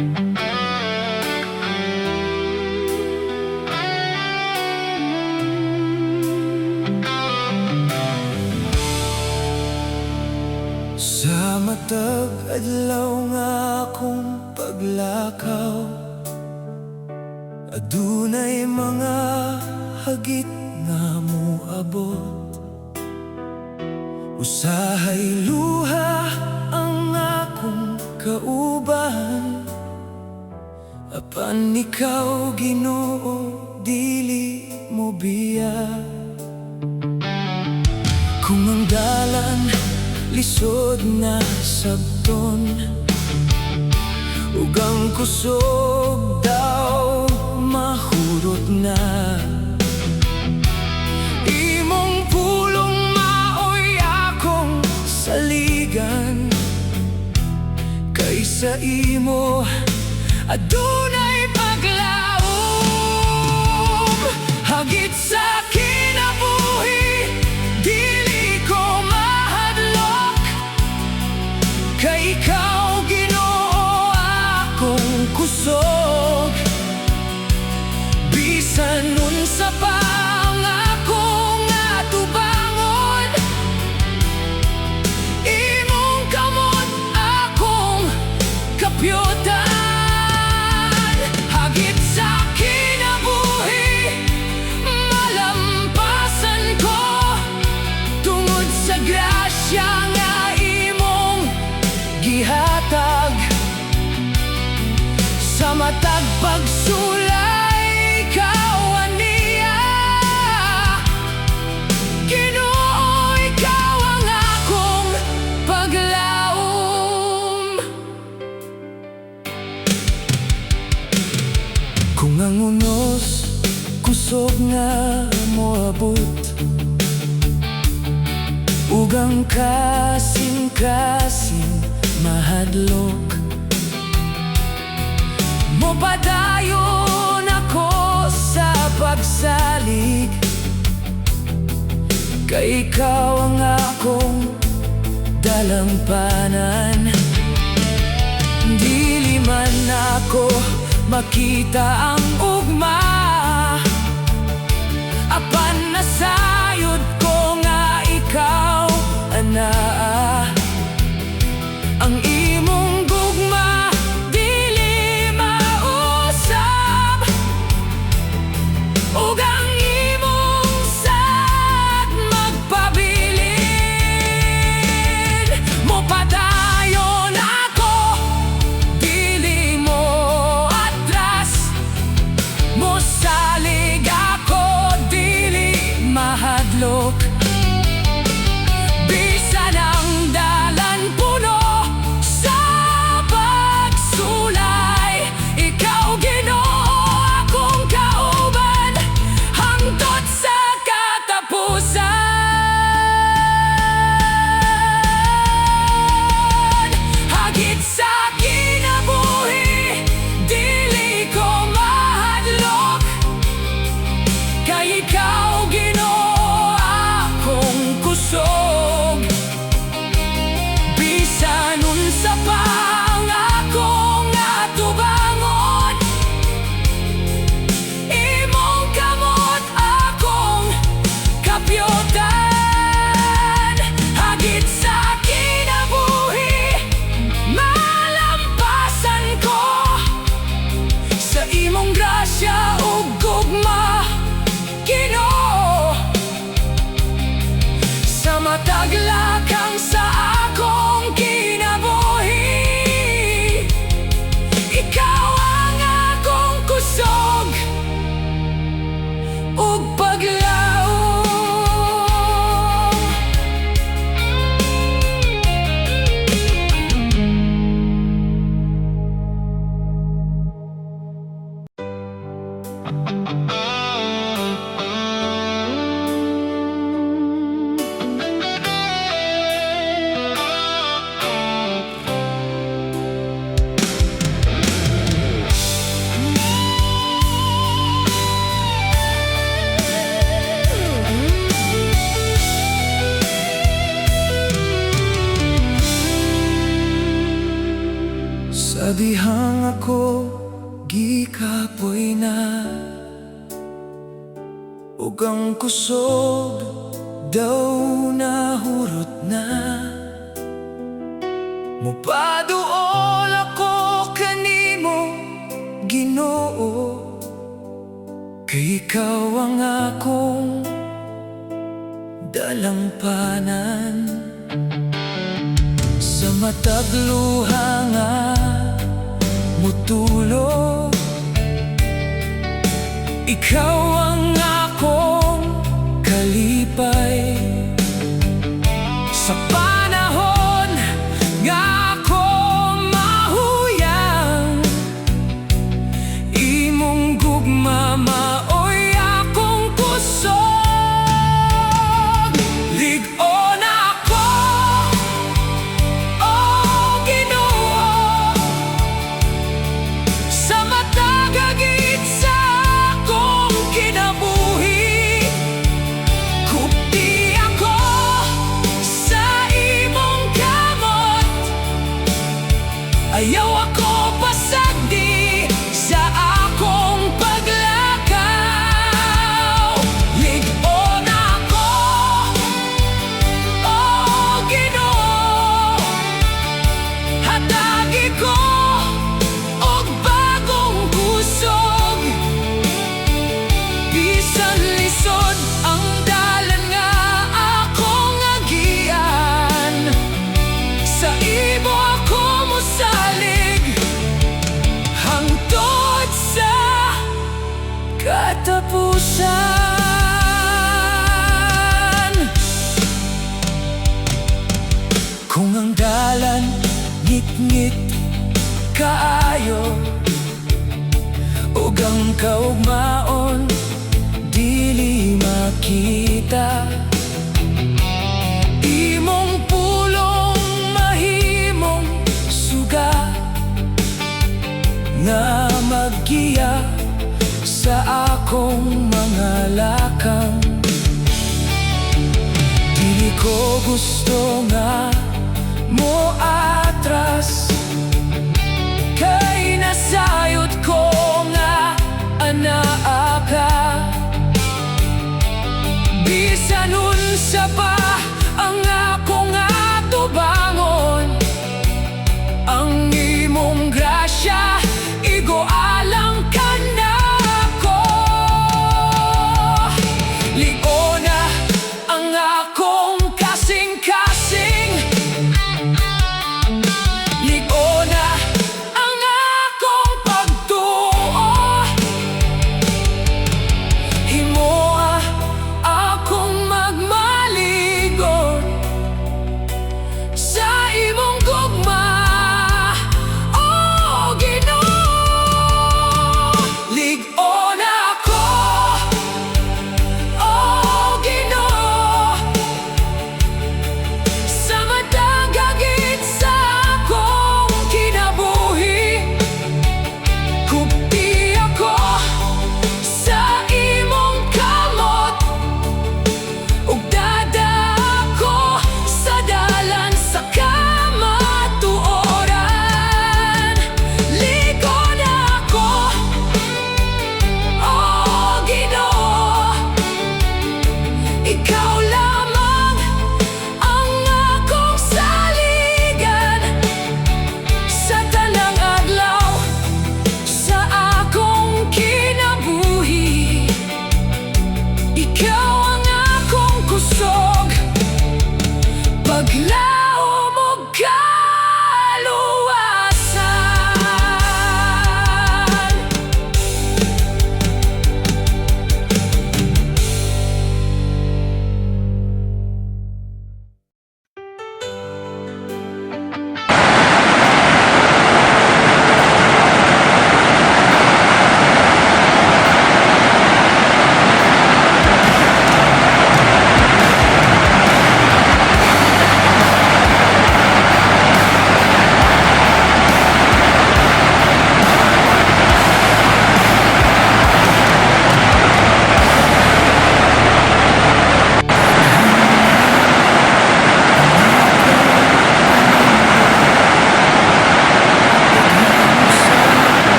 Sa matag adlaw nga akong paglakaw, adunay mga hagit nga moabot. Usahay luha ang akong kauban, apan ikaw Ginoo dili mo biya. Kung ang dalan lisod na sabton, ug ang kusog daw mahurot na, imong pulong maoy akong saligan. Kaysa imo adunay paglaom, hagit sa kinabuhi dili ko mahadlok. Kay ikaw Ginoo akong kusog, bisan unsa pa ang akong atubangon, imong kamot akong kapyutan. Hagit sa kinabuhi malampasan ko, tungod sa grasya nga imong gihatag. Sa matag pagsulay ikaw aniya, Ginoo ikaw ang akong paglaom. Kung ang unos kusog nga moabot, ug ang kasing-kasing mahadlok, mopadayon ako sa pagsalig. Kay ikaw ang akong dalampanan, dili man ako makita ang ugma, apan nasayod ko nga ikaw anaa. Ang imong gugma dili mausab, ug ang imong sad magpabilin. Mopadayon ako dili mo atras, mo Sa dihang ako gikapoy na, ug ang kusog daw nahurot na. Mupaduol ako kanimo, Ginoo, kay ikaw ang akong dalampanan. Sa matag luha nga mutulog, ikaw ang akong kalipay. Sa panahon nga ako mahuyang, imong gugma maoy akong kusog. Lig-on ako, oh Ginoo, sa matag hagit sa akong kinabuhi. Kupti ako sa imong kamot, ayaw ako pasagdi sa akong paglakaw. Lig-on ako, oh Ginoo, hatagi ko og bagong kusog. Bisan lisod ang dalan nga akong agian, sa imo ako mosalig hangtod sa katapusan. Kung ang dalan ngit-ngit kaayo, ug ang kaugmaon dili makita, imong pulong mahimong suga nga maggiya sa akong mga lakang. Dili ko gusto nga mo atras, kay nasayod ko nga anaa ka. Bisan unsa pa ang akong atubangon, ang imong grasya igualang ka nako. Lig-on na ang akong kasing-kasing, lig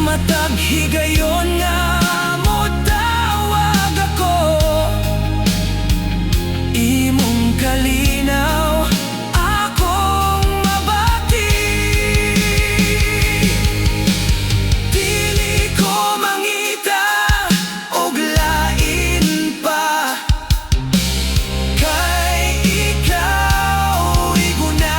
matag higayon nga mo tawag ako, imong kalinaw akong mabati. Dili ko mangita og lain pa, kay ikaw iguna.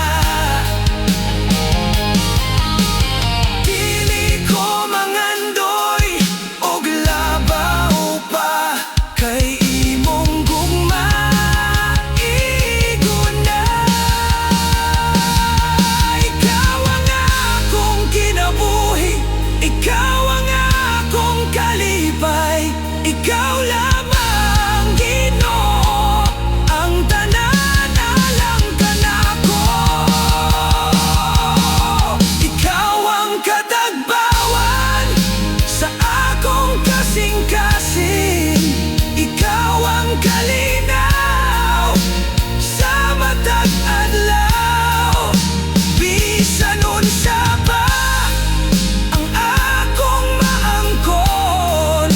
Dili ko mangandoy og labaw pa, kay imong gugma iguna. Ikaw ang akong kinabuhi, ikaw ang akong kalipay, ikaw lamang Ginoo, ang tanan alang ka nako. Ikaw ang katagbawan sa akong kasing-kasing, ikaw ang kalinaw sa matag adlaw. Bisan unsa pa ang akong maangkon,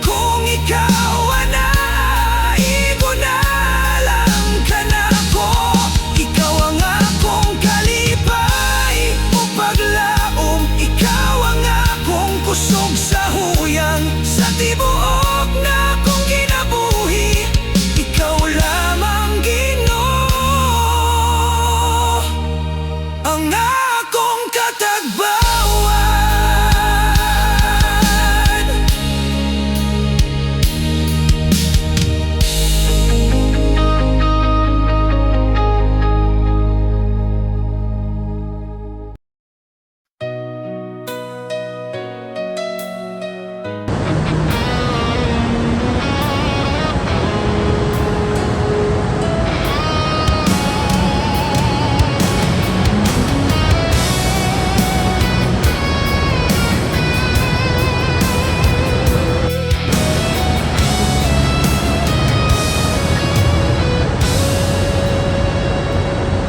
kung ikaw ana iguna lang ka nako. Ikaw ang akong kalipay o paglaom, ikaw ang akong kusog sa huyang, sa tibuok na akong kinabuhi, ikaw lamang Ginoo, ang akong katagbawan.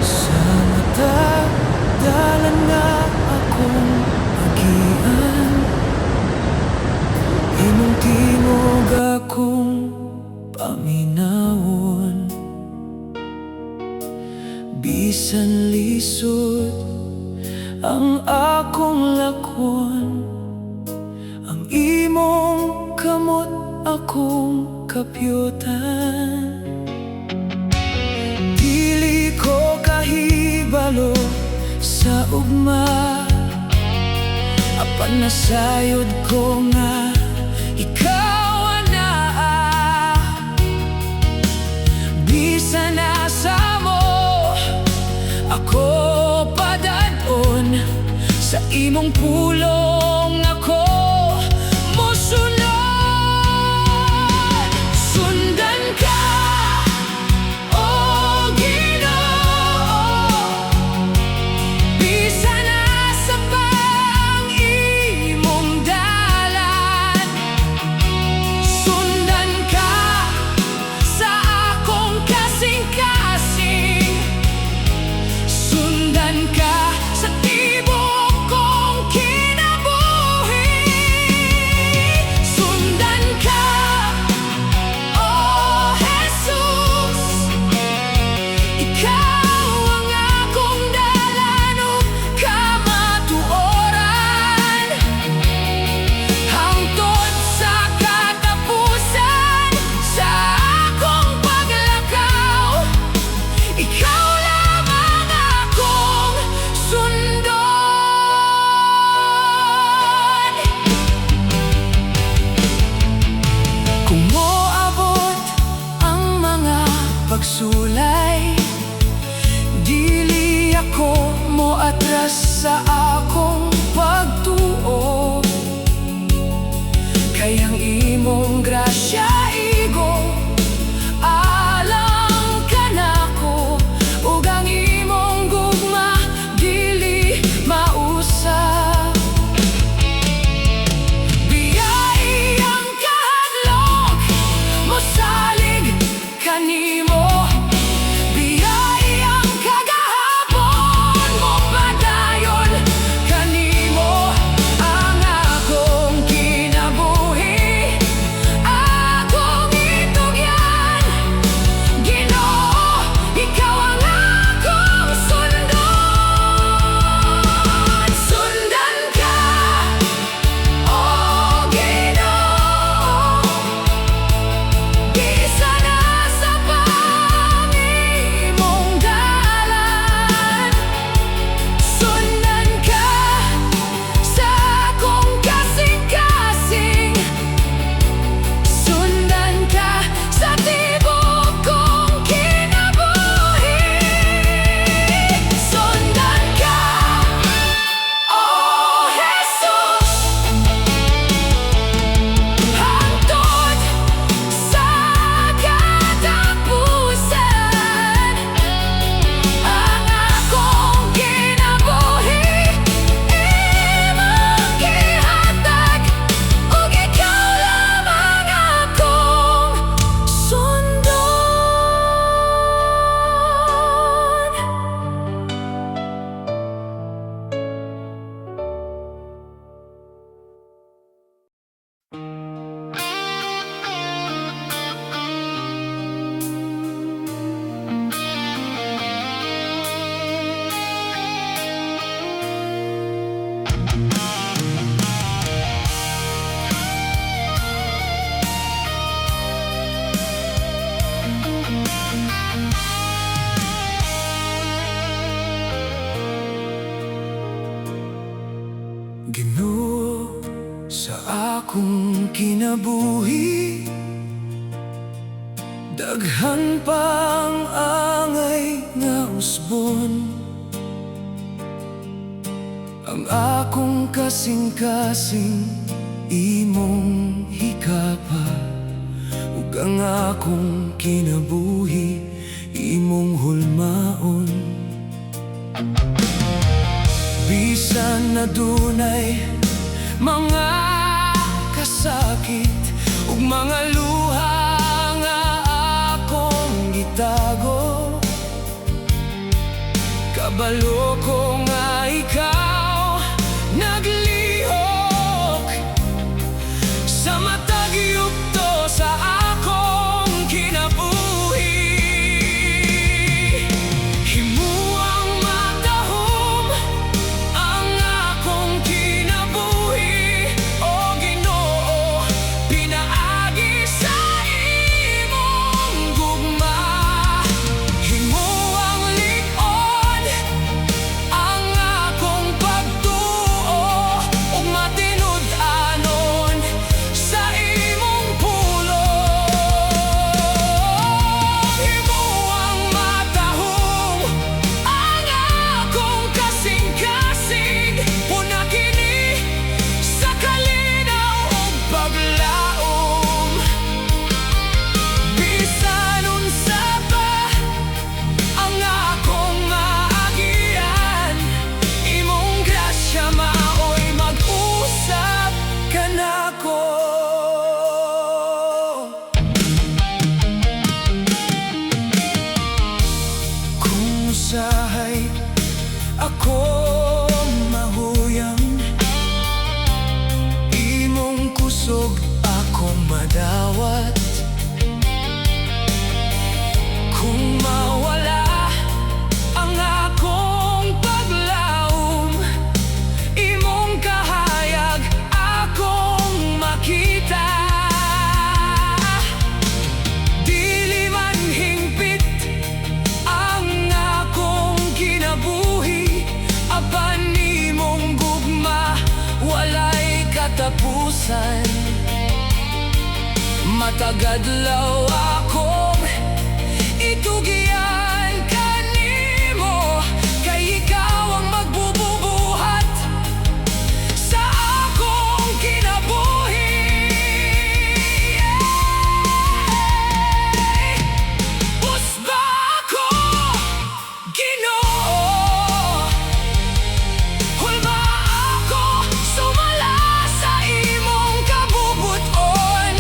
Sa matag dalan nga akong agian, imong tingog akong paminawon. Bisan lisod ang akong lakwan, ang imong kamot akong kapyutan. Dili ko kahibalo sa ugma, apan nasayod ko nga ikaw ana. Bisan asa mo ako padadon, sa imong pulong ako mosunod. Sundan ka, o Ginoo, bisan asa pa ang imong dalan. Sundan ka sa akong kasing-kasing, sundan ka sa tibuok kong kinabuhi. Sundan ka, O Jesus, ikaw ang akong dalan ug kamatuoran. Hangtod sa katapusan sa akong paglakaw, ikaw lamang akong sundon. Kung moabot ang mga pagsulay, dili ako moatras sa akong pagtuo, kay ang imong grasya igo alang ka nako, ug ang imong gugma dili mausap. Biyai ang kahadlok mosalig kanimo, biyai ang kagahapon mo padayon kanimo, ang Ginoo, sa akong kinabuhi, daghan pang angay nga usbon. Ang akong kasing-kasing imong hikapa, ug ang akong kinabuhi imong hulmaon. Bisan na dunay mga kasakit ug mga luha nga akong gitago, kabalo ko nga ikaw naglihok sa matag yugto sa akong kinabuhi. Himuang matahom ang akong kinabuhi, o Ginoo, pinaagi sa imong gugma. Himuang lig-on ang akong pagtuo, ug matinud-anon sa imong pulong. Himuang matahom ang akong kasing-kasing, una kini sa kalinaw ug paglaom. Bisan unsa pa ang akong maagian, imong grasya maoy mag-usap ka nako. Kung usahay ako mahuyang, imong kusog akong madawat. Kung mawala ang akong paglaom, imong kahayag akong makita. Dili man hingpit ang akong kinabuhi, apan imong gugma walay katapusan. Matagadlaw akong itugyan kanimo, kay ikaw ang magbububuhat sa akong kinabuhi. Usba ako, Ginoo, hulma ako, sumala sa imong kabubuton.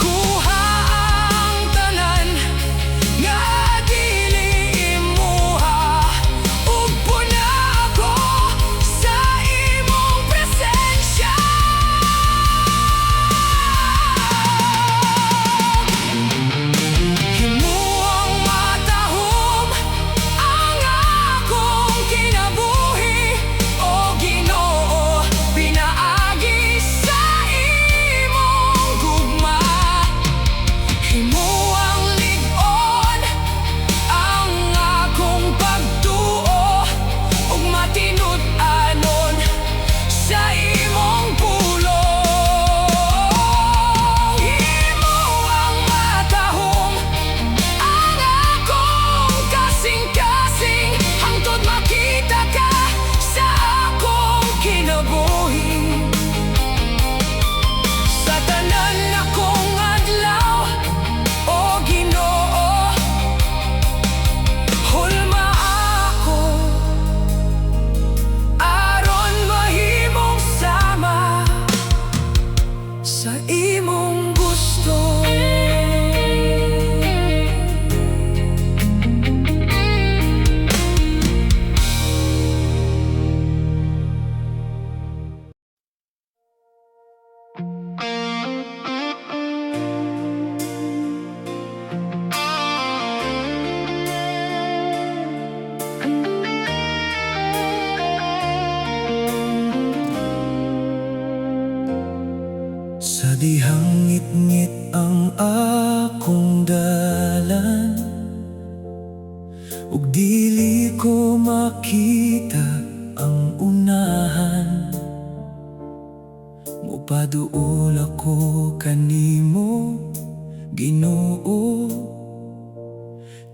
Kuha ang tanan nga dili imuha, ug puna ako sa imong presensya. Himuang matahom ang akong kinabuhi, o Ginoo, pinaagi sa imong gugma. Himuang lig-on ang akong pagtuo, ug matinud-anon sa imong pulong. Himuang matahom ang akong kasing-kasing, hangtod makita ka sa akong kinabuhi. Sa tanan akong adlaw, o Ginoo, hulma ako aron mahimong sama sa imong gusto. Sa dihang ngit-ngit ang akong dalan, ug dili ko makita ang unahan. Nagaduol ako kanimo, Ginoo,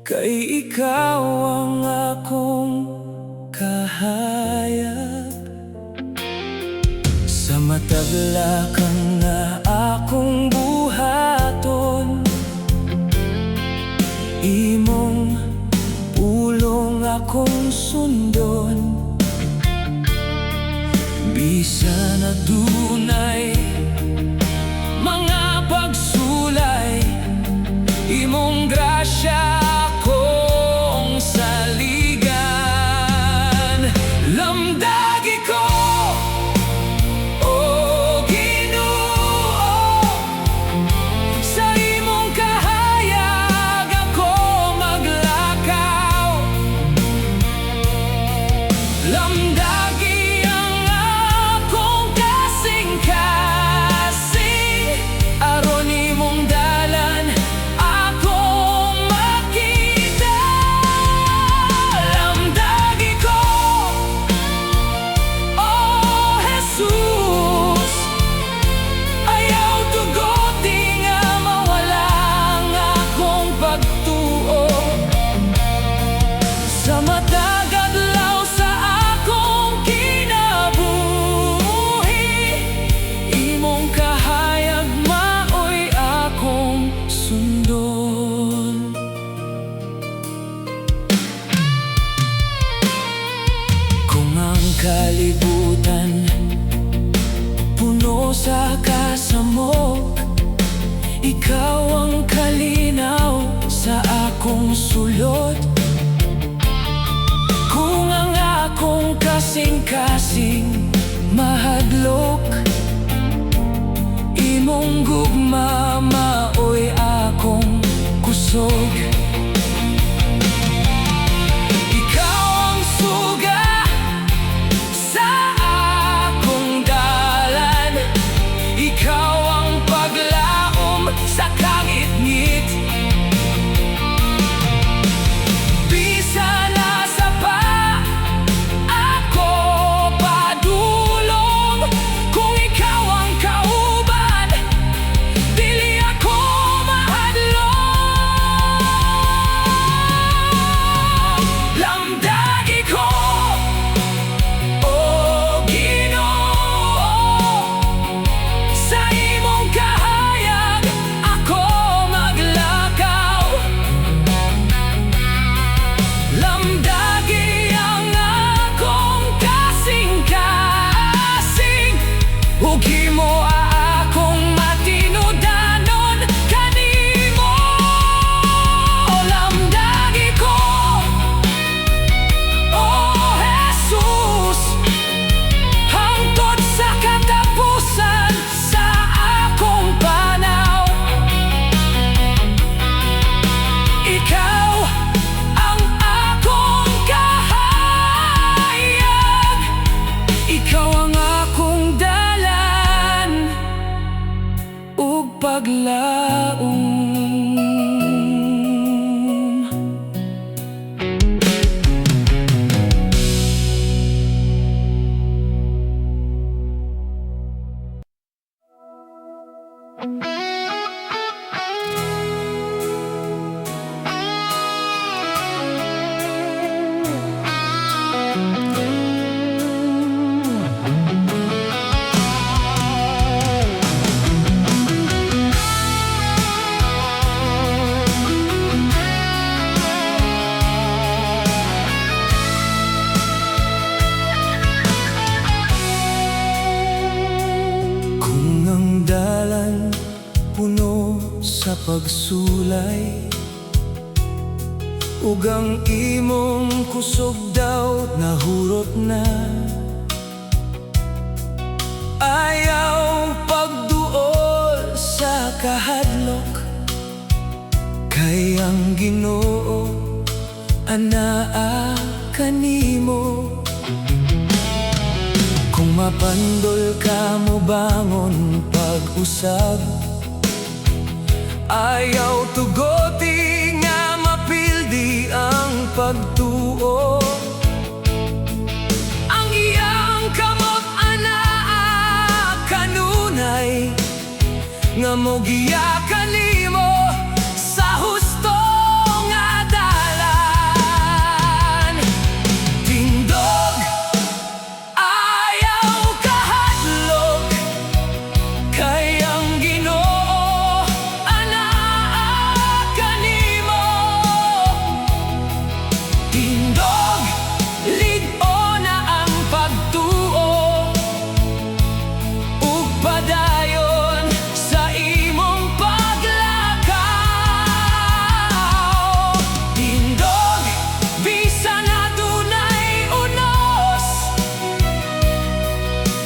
kay ikaw ang akong kahayag. Sa matag lakang nga akong buhaton, imong pulong akong sundon. Bisan na dunay mga pagsulay, imong grasya akong saligan. Lamdagi ko, o Ginoo, sa imong kahayag ako maglakaw. Lamdagi ang akong kasing-kasing, aron imong dalan akong makita. Lamdagi ko, o Jesus, ayaw tuguti nga mawala ang akong pagtuo. Sa matag adlaw sa akong kinabuhi, imong kahayag maoy akong sundon. Kung ang kalibutan puno sa kasamok, ikaw ang kalinaw sa akong sulod. Kung ang akong kasing-kasing mahadlok, imong gugma maoy akong kusog. Ikaw ang suga sa akong dalan, ikaw ang paglaom sa kangit-ngit. Bisan na sa pa ako padulong, kung ikaw ang kauban, dili ako mahadlok. Lamdagi ko, o Ginoo, sa imong kahayag ako maglakaw. Lamdagi ang akong kasing-kasing, ug himo akong matinudanon kanimo. Lamdagi ko, o Jesus, hangtod sa katapusan sa akong panaw. Ikaw ang akong kahayag, ikaw ang akong dalan ug paglaom. Kung ang dalan puno sa pagsulay, ug ang imong kusog daw nahurot na, ayaw pagduol sa kahadlok, kay ang Ginoo anaa kanimo. Kung mapandol ka mo bangon pag-usab, ayaw tugoti nga mapildi ang pagtuo. Ang iyang kamot anaa kanunay, nga mo giyakan nimo sa husto nga dalan. Tindog, ayaw kahadlok, kay ang Ginoo anaa kanimo. Tindog, lig-o na ang pagtuo, ug padayon sa imong paglakaw. Tindog, bisan na dunay unos,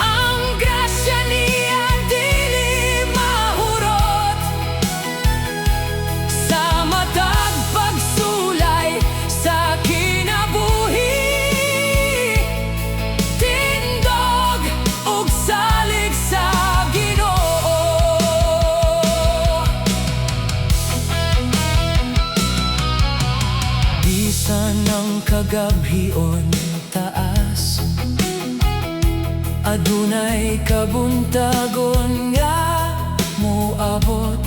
ang grasya niya dili mahurot. Sa matag pagsulay sa kinabuhi, tindog ug salig sa Ginoo. Bisan ang kagabhion taas, adunay kabuntagon nga moabot.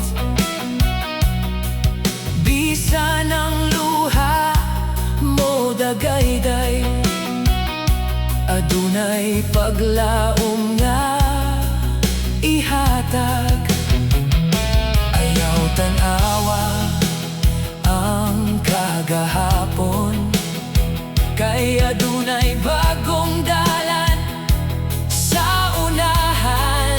Bisan ang luha mo dagayday, adunay paglaom nga ihatag. Ayaw tan-awa ang kagahapon, kay adunay bagong dalan sa unahan.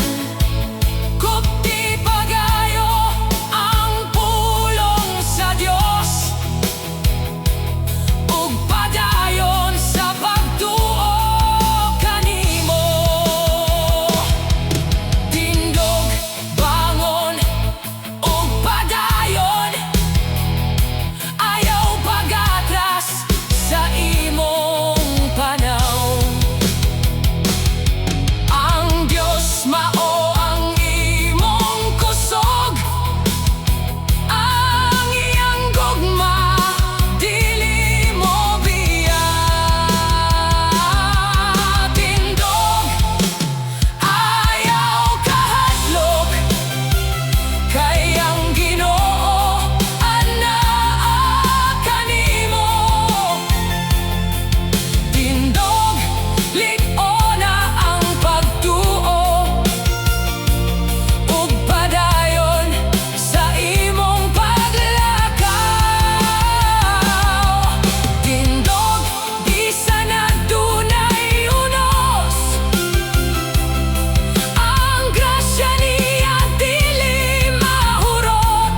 Kupti pagayo ang pulong sa Dios, ug padayon sa pagtuo kanimo. Tindog, bangon, ug padayon, ayaw pagatras sa imong panaw. Ang Dios mao ang imong kusog, ang iyang gugma dili mo biya. Tindog, ayaw kahadlok, kay ang Ginoo anaa kanimo. Tindog, lig-o na ang pagtuo, ug padayon sa imong paglakaw. Tindog, bisan na dunay unos, ang grasya niya dili mahurot.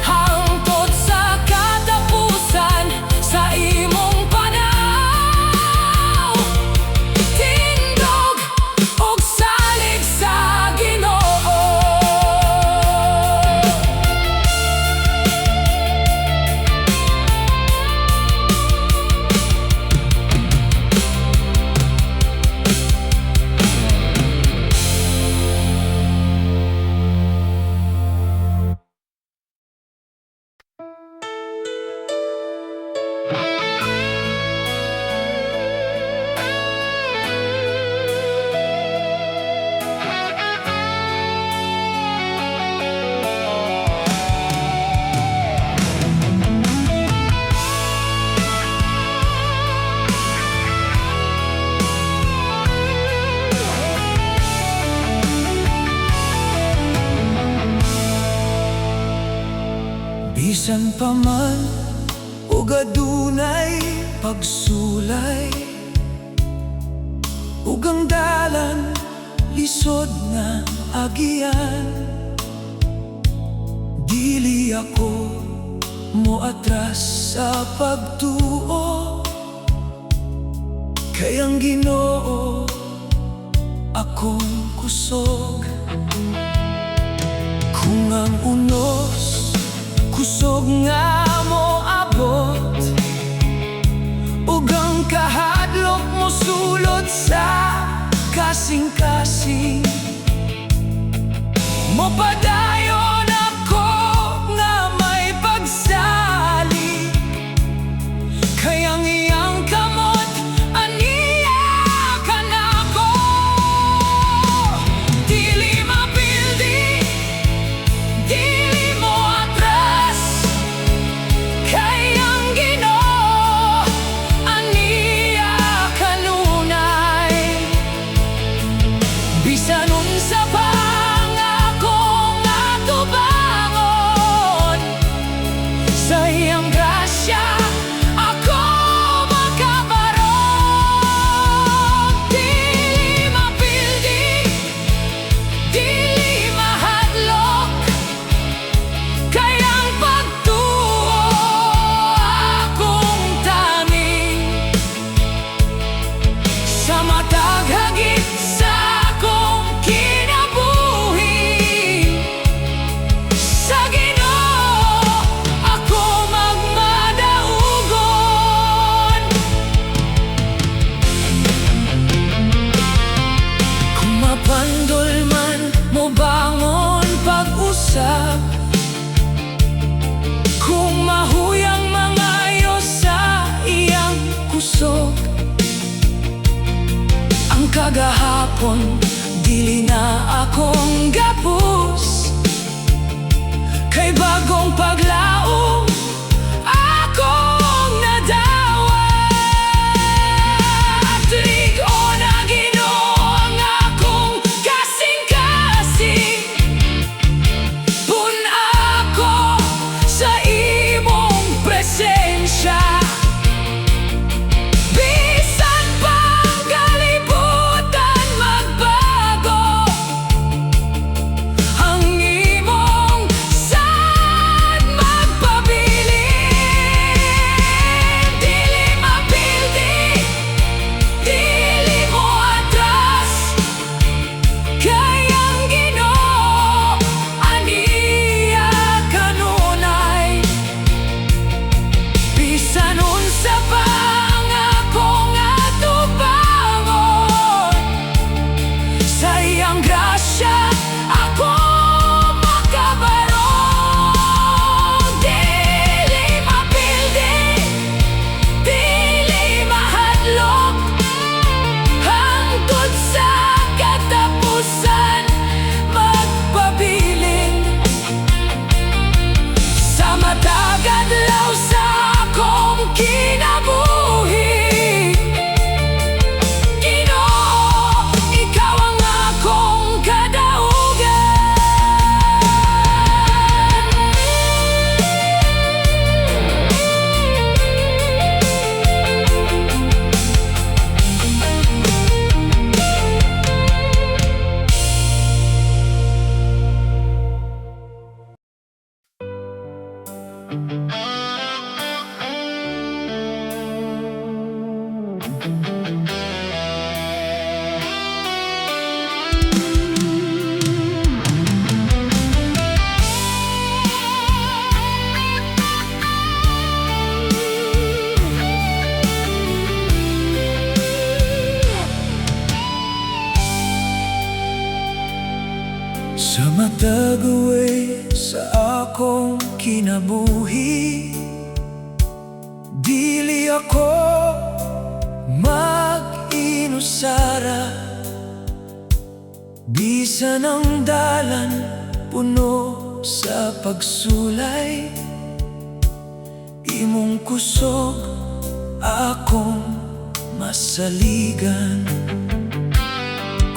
Hangtod sa katapusan sa imong panaw, tindog ug salig sa Ginoo. Bisan pa man ug adunay pagsulay, ug ang dalan lisod nga agian, dili ako moatras sa pagtuo, kay ang Ginoo akong kusog. Kung ang unos kusog nga mo abot, ug ang kahadlok mo sulod sa kasing-kasing, mo padayon ako nga may pagsali, kay ang iyang kamot aniya ka na ko. Dili mapildi hapon, dili na akong gapos. Kay bagong paglaom akong nadawa. Tuig-on na Ginoo ang akong kasing-kasing. Pun ako sa imong presensya. Bisan pang kalibutan magbago, ang imong sad magpabilin. Dili mapildi, dili mo atras. Kay ang Ginoo aniya kanunay. Bisan unsa pa ang akong atubangon, sa iyang grasya ako makabarong. Dili mapildi, dili mahadlok, hangtod sa katapusan magpabilin. Sa matag adlaw sa akong kinabuhi, Ginoo, ikaw ang akong kadaugan. Sa matag away sa akong kinabuhi, dili ako mag-inusara. Bisan ang dalan puno sa pagsulay, imong kusog akong masaligan.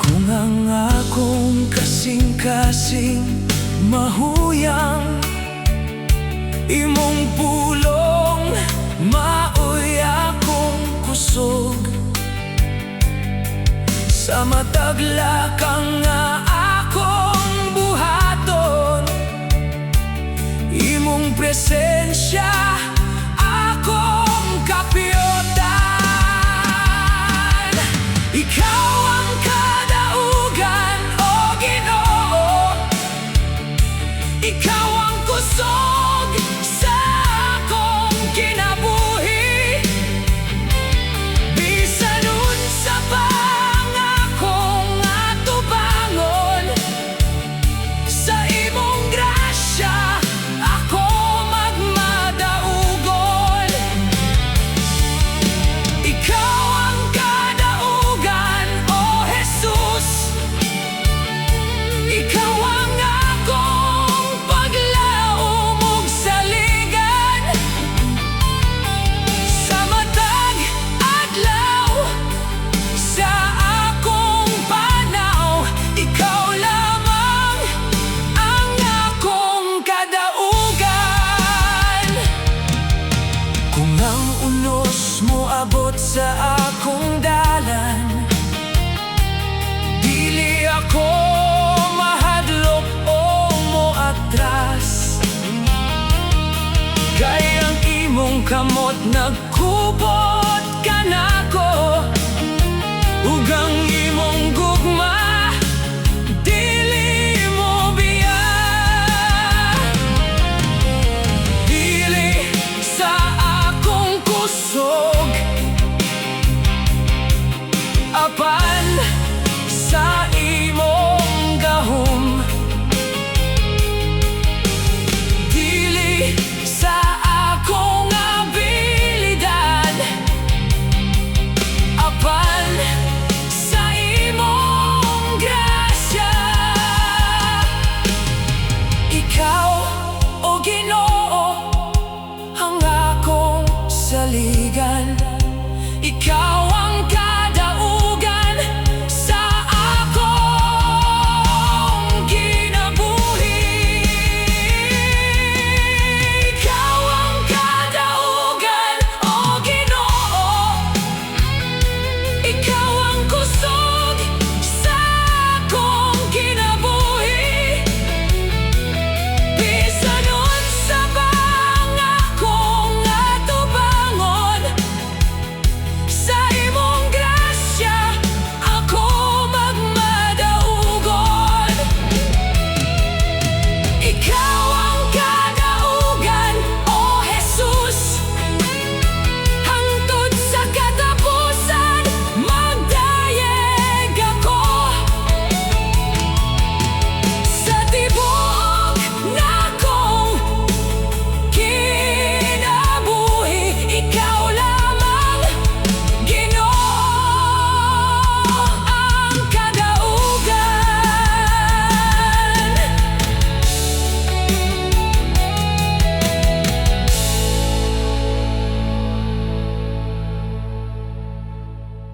Kung ang akong kasing-kasing mahuyang, imong pulong maoy akong kusog. Sa mataglakang nga akong buhaton, imong presensya akong kapyotan. Ikaw ang kadaugan, o Ginoo, ikaw ang kusog sa akong kinabuhi. Bisan unsa pa ang akong atubangon, sa imong grasya ako magmadaugon. Ikaw ang kadaugan, o Jesus, ikaw ang akong paglaom ug saligan. Sa matag adlaw sa akong panaw, ikaw lamang ang akong kadaugan. Kung ang unos mo abot sa akong dalan, dili ako mahadlok o moatras. Kay ang imong kamot nagkubot kanako, ug ang imong gugma dili mo biya. Dili sa akong kusog, apan sa imong gahom. Dili sa akong abilidad, apan sa imong saligan. Ikaw